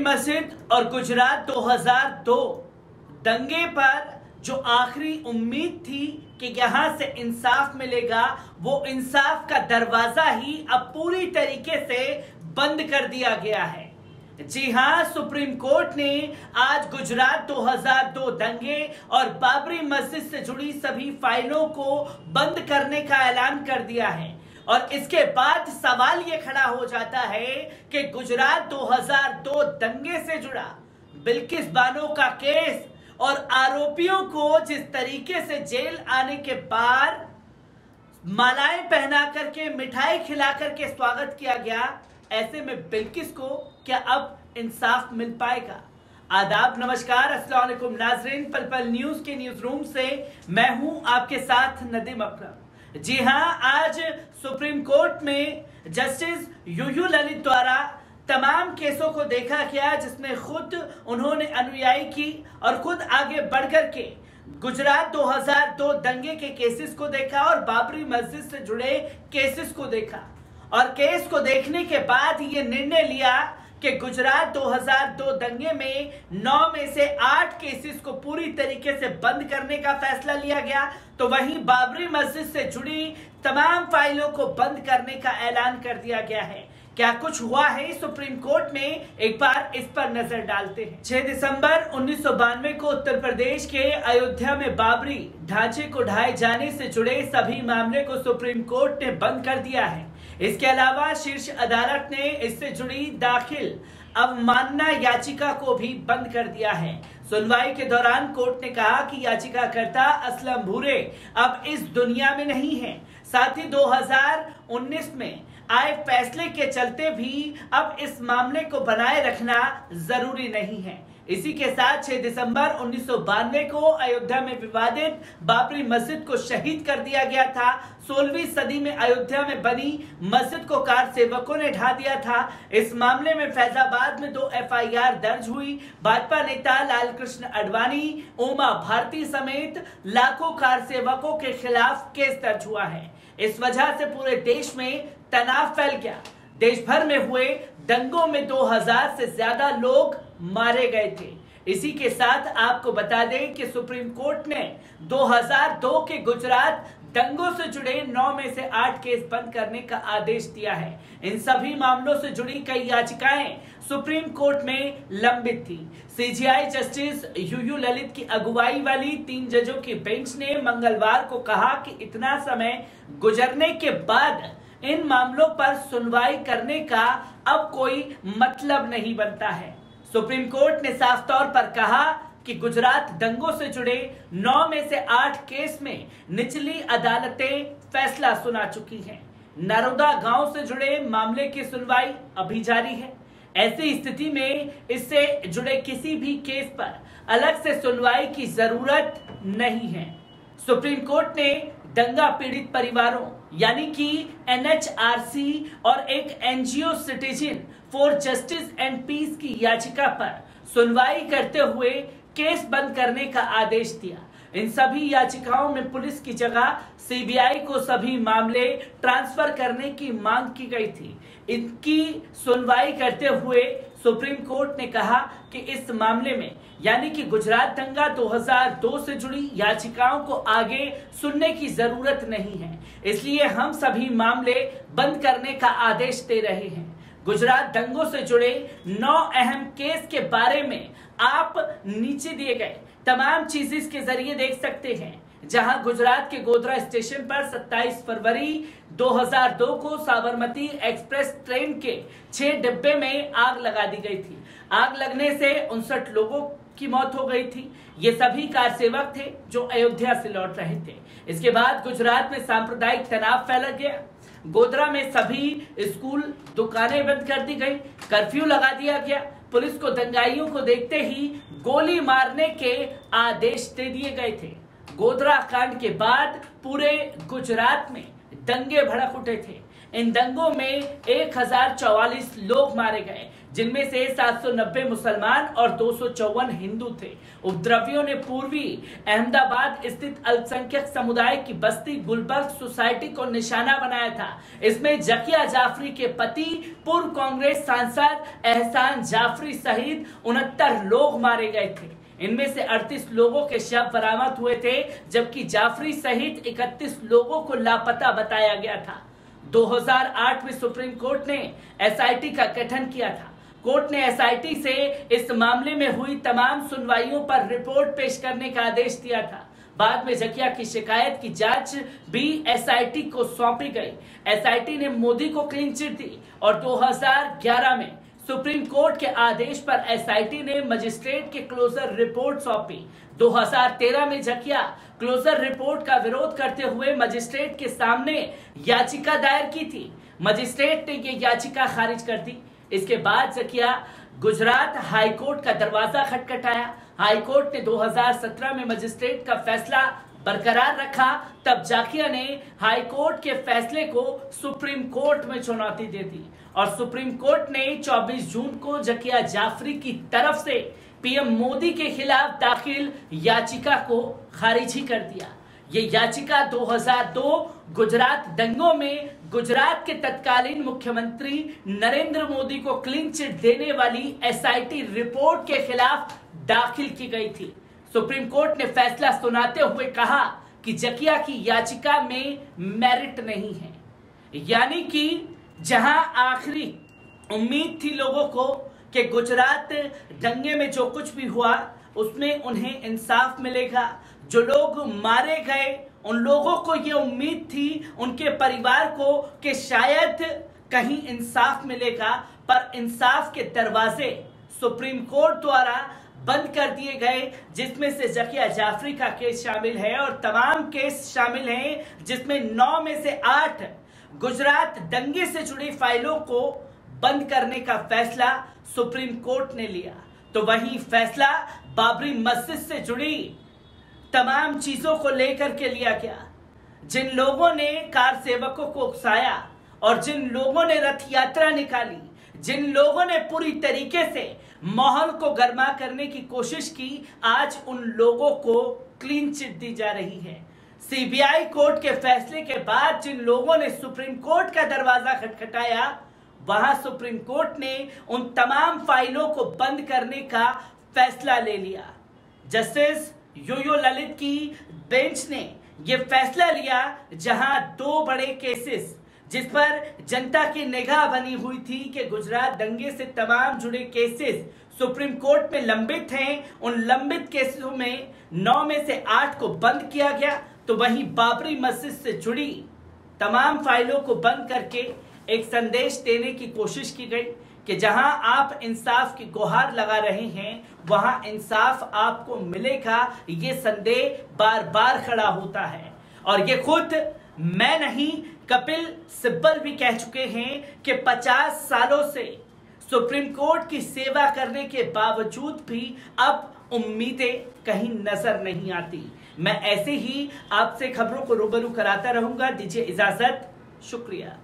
मस्जिद और गुजरात 2002 दंगे पर जो आखिरी उम्मीद थी कि यहां से इंसाफ मिलेगा, वो इंसाफ का दरवाजा ही अब पूरी तरीके से बंद कर दिया गया है। जी हां, सुप्रीम कोर्ट ने आज गुजरात 2002 दंगे और बाबरी मस्जिद से जुड़ी सभी फाइलों को बंद करने का ऐलान कर दिया है। और इसके बाद सवाल ये खड़ा हो जाता है कि गुजरात 2002 दंगे से जुड़ा बिल्किस बानो का केस और आरोपियों को जिस तरीके से जेल आने के बाद मालाएं पहना करके, मिठाई खिला करके स्वागत किया गया, ऐसे में बिल्किस को क्या अब इंसाफ मिल पाएगा? आदाब, नमस्कार, अस्सलाम वालेकुम नाजरीन। पल पल न्यूज के न्यूज रूम से मैं हूं आपके साथ नदीम अकरम। जी हां, आज सुप्रीम कोर्ट में जस्टिस यूयू ललित द्वारा तमाम केसों को देखा गया, जिसमें खुद उन्होंने अनुयायी की और खुद आगे बढ़कर के गुजरात 2002 दंगे के केसेस को देखा और बाबरी मस्जिद से जुड़े केसेस को देखा। और केस को देखने के बाद ये निर्णय लिया कि गुजरात 2002 दंगे में 9 में से 8 केसेस को पूरी तरीके से बंद करने का फैसला लिया गया, तो वहीं बाबरी मस्जिद से जुड़ी तमाम फाइलों को बंद करने का ऐलान कर दिया गया है। क्या कुछ हुआ है सुप्रीम कोर्ट में, एक बार इस पर नजर डालते हैं। 6 दिसंबर 1992 को उत्तर प्रदेश के अयोध्या में बाबरी ढांचे को ढाए जाने से जुड़े सभी मामले को सुप्रीम कोर्ट ने बंद कर दिया है। इसके अलावा शीर्ष अदालत ने इससे जुड़ी दाखिल अवमानना याचिका को भी बंद कर दिया है। सुनवाई के दौरान कोर्ट ने कहा कि याचिकाकर्ता असलम भूरे अब इस दुनिया में नहीं है। साथ ही 2019 में आए फैसले के चलते भी अब इस मामले को बनाए रखना जरूरी नहीं है। इसी के साथ 6 दिसंबर 1992 को अयोध्या में विवादित बाबरी मस्जिद को शहीद कर दिया गया था। 16वीं सदी में अयोध्या में बनी मस्जिद को कार सेवकों ने ढा दिया था। इस मामले में फैजाबाद में 2 FIR दर्ज हुई। भाजपा नेता लालकृष्ण आडवाणी, उमा भारती समेत लाखों कार सेवकों के खिलाफ केस दर्ज हुआ है। इस वजह से पूरे देश में तनाव फैल गया। देश भर में हुए दंगों में 2000 से ज्यादा लोग मारे गए थे। इसी के साथ आपको बता दें कि सुप्रीम कोर्ट ने 2002 के गुजरात दंगों से जुड़े 9 में से 8 केस बंद करने का आदेश दिया है। इन सभी मामलों से जुड़ी कई याचिकाएं सुप्रीम कोर्ट में लंबित थी। CJI जस्टिस यूयू ललित की अगुवाई वाली 3 जजों की बेंच ने मंगलवार को कहा कि इतना समय गुजरने के बाद इन मामलों पर सुनवाई करने का अब कोई मतलब नहीं बनता है। सुप्रीम कोर्ट ने साफ तौर पर कहा कि गुजरात दंगों से जुड़े 9 में से 8 केस में निचली अदालतें फैसला सुना चुकी हैं। नरोदा गांव से जुड़े मामले की सुनवाई अभी जारी है। ऐसी स्थिति में इससे जुड़े किसी भी केस पर अलग से सुनवाई की जरूरत नहीं है। सुप्रीम कोर्ट ने दंगा पीड़ित परिवारों यानी कि NHRC और एक NGO Citizen for Justice and Peace की याचिका पर सुनवाई करते हुए केस बंद करने का आदेश दिया। इन सभी याचिकाओं में पुलिस की जगह CBI को सभी मामले ट्रांसफर करने की मांग की गई थी। इनकी सुनवाई करते हुए सुप्रीम कोर्ट ने कहा कि इस मामले में यानी कि गुजरात दंगा 2002 से जुड़ी याचिकाओं को आगे सुनने की जरूरत नहीं है, इसलिए हम सभी मामले बंद करने का आदेश दे रहे हैं। गुजरात दंगों से जुड़े 9 अहम केस के बारे में आप नीचे दिए गए तमाम चीजें के जरिए देख सकते हैं। जहां गुजरात के गोधरा स्टेशन पर 27 फरवरी 2002 को साबरमती एक्सप्रेस ट्रेन के 6 डिब्बे में आग लगा दी गई थी। आग लगने से 59 लोगों की मौत हो गई थी। ये सभी कार सेवक थे जो अयोध्या से लौट रहे थे। इसके बाद गुजरात में सांप्रदायिक तनाव फैल गया। गोधरा में सभी स्कूल, दुकानें बंद कर दी गई, कर्फ्यू लगा दिया गया। पुलिस को दंगाइयों को देखते ही गोली मारने के आदेश दे दिए गए थे। गोधरा कांड के बाद पूरे गुजरात में दंगे भड़क उठे थे। इन दंगों में 1044 लोग मारे गए, जिनमें से 790 मुसलमान और 254 हिंदू थे। उपद्रवियों ने पूर्वी अहमदाबाद स्थित अल्पसंख्यक समुदाय की बस्ती गुलबर्ग सोसाइटी को निशाना बनाया था। इसमें जकिया जाफरी के पति पूर्व कांग्रेस सांसद एहसान जाफरी सहित 69 लोग मारे गए थे। इनमें से 38 लोगों के शव बरामद हुए थे, जबकि जाफरी सहित 31 लोगों को लापता बताया गया था। 2008 में सुप्रीम कोर्ट ने एसआईटी का गठन किया था। कोर्ट ने एसआईटी से इस मामले में हुई तमाम सुनवाइयों पर रिपोर्ट पेश करने का आदेश दिया था। बाद में जकिया की शिकायत की जांच भी एसआईटी को सौंपी गई। एसआईटी ने मोदी को क्लीन चिट दी और 2011 में सुप्रीम कोर्ट के आदेश पर एसआईटी ने मजिस्ट्रेट के क्लोजर रिपोर्ट सौंपी। 2013 में जकिया क्लोजर रिपोर्ट का विरोध करते हुए मजिस्ट्रेट के सामने याचिका दायर की थी। मजिस्ट्रेट ने यह याचिका खारिज कर दी। इसके बाद जकिया गुजरात हाईकोर्ट का दरवाजा खटखटाया। हाईकोर्ट ने 2017 में मजिस्ट्रेट का फैसला बरकरार रखा। तब जाकिया ने हाईकोर्ट के फैसले को सुप्रीम कोर्ट में चुनौती दे दी और सुप्रीम कोर्ट ने 24 जून को जकिया जाफरी की तरफ से पीएम मोदी के खिलाफ दाखिल याचिका को खारिज ही कर दिया। ये याचिका 2002 गुजरात दंगों में गुजरात के तत्कालीन मुख्यमंत्री नरेंद्र मोदी को क्लीन चिट देने वाली एसआईटी रिपोर्ट के खिलाफ दाखिल की गई थी। सुप्रीम कोर्ट ने फैसला सुनाते हुए कहा कि जकिया की याचिका में मेरिट नहीं है, यानी कि जहां आखिरी उम्मीद थी लोगों को कि गुजरात दंगे में जो कुछ भी हुआ उसमें उन्हें इंसाफ मिलेगा। जो लोग मारे गए उन लोगों को ये उम्मीद थी, उनके परिवार को, कि शायद कहीं इंसाफ मिलेगा, पर इंसाफ के दरवाजे सुप्रीम कोर्ट द्वारा बंद कर दिए गए, जिसमें से जकिया जाफरी का केस शामिल है और तमाम केस शामिल हैं, जिसमें 9 में से 8 गुजरात दंगे से जुड़ी फाइलों को बंद करने का फैसला सुप्रीम कोर्ट ने लिया। तो वही फैसला बाबरी मस्जिद से जुड़ी तमाम चीजों को लेकर के लिया गया। जिन लोगों ने कार सेवकों को उकसाया और जिन लोगों ने रथ यात्रा निकाली, जिन लोगों ने पूरी तरीके से माहौल को गर्मा करने की कोशिश की, आज उन लोगों को क्लीन चिट दी जा रही है। सीबीआई कोर्ट के फैसले के बाद जिन लोगों ने सुप्रीम कोर्ट का दरवाजा खटखटाया, वहां सुप्रीम कोर्ट ने उन तमाम फाइलों को बंद करने का फैसला ले लिया। जस्टिस यो ललित की बेंच ने यह फैसला लिया, जहां 2 बड़े केसेस जिस पर जनता की निगाह बनी हुई थी कि गुजरात दंगे से तमाम जुड़े केसेस सुप्रीम कोर्ट में लंबित हैं, उन लंबित केसों में 9 में से 8 को बंद किया गया। तो वहीं बाबरी मस्जिद से जुड़ी तमाम फाइलों को बंद करके एक संदेश देने की कोशिश की गई कि जहां आप इंसाफ की गुहार लगा रहे हैं वहां इंसाफ आपको मिलेगा। ये संदेह बार बार खड़ा होता है और ये खुद मैं नहीं, कपिल सिब्बल भी कह चुके हैं कि 50 सालों से सुप्रीम कोर्ट की सेवा करने के बावजूद भी अब उम्मीदें कहीं नजर नहीं आती। मैं ऐसे ही आपसे खबरों को रूबरू कराता रहूंगा। दीजिए इजाजत, शुक्रिया।